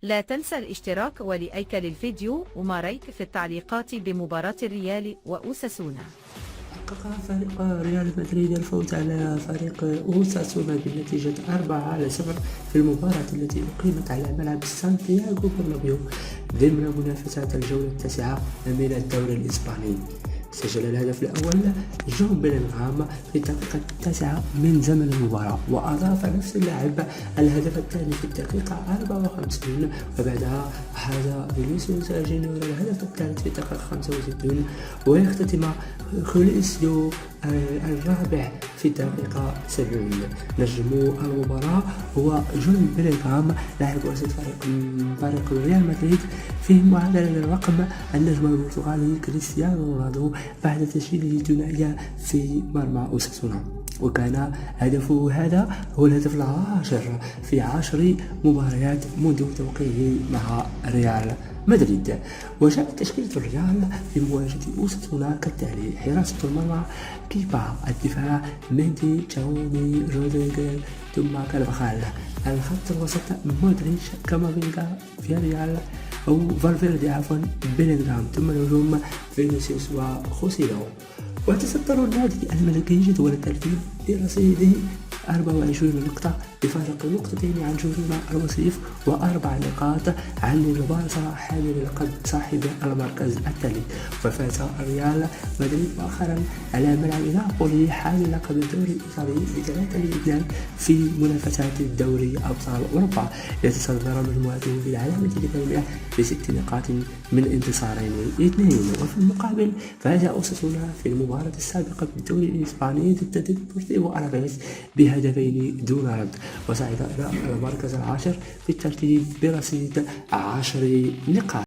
لا تنسى الاشتراك ولأيك للفيديو وما رأيك في التعليقات بمباراة الريال وأوساسونا. حقق فريق ريال مدريد الفوز على فريق أوساسونا بنتيجة 4-0 في المباراة التي أقيمت على ملعب سانتياغو برنابيو ضمن منافسات الجولة التاسعة من الدوري الإسباني. سجل الهدف الأول جون بيلينغهام في الدقيقة 9 من زمن المباراة، وأضاف نفس اللاعب الهدف الثاني في الدقيقة 54، وبعدها حاز فينيسيوس جونيور الهدف الثالث في الدقيقة 65، ويختتم خوليسيو الرابع في الدقيقة 70. نجم المباراة هو جون بيلينغهام لاعب وسط فريق ريال مدريد، فيه معادلة لرقم النجم البرتغالي كريستيانو رونالدو بعد تسجيله ثنائية في مرمى أوساسونا، وكان هدفه هذا هو الهدف العاشر في 10 مباريات منذ توقيعه مع ريال مدريد. وجاءت تشكيلة الريال في مواجهة أوساسونا كالتالي: حراسة المرمى كيبا، الدفاع مندي، تشاومي، رودريغيز، ثم كارفاخال. الخط الوسط مودريتش، كامافينغا، فياريال أو فالفيردي بيلينغهام، ثم الهجوم فينيسيوس وخوسيلو. وتصدر النادي الملكي جدول الترتيب برصيد 24 نقطة بفارق نقطتين عن جنوب الوصيف و4 نقاط عن البارسا حامل اللقب صاحب المركز التالي. وفاز ريال مدريد مؤخرا على ملعب نابولي حامل لقب الدوري الإيطالي ب3-2 في منافسات دوري أبطال أوروبا، يتصدر مجموعته بالعلامة الذهبية ب6 نقاط من انتصارين 2. وفي المقابل فاز أوساسونا في المباراة السابقة بالدوري الإسباني ضد ديبورتيفو ألافيس بهدفين دون رد، وصعد إلى المركز العاشر في الترتيب برصيد 10 نقاط.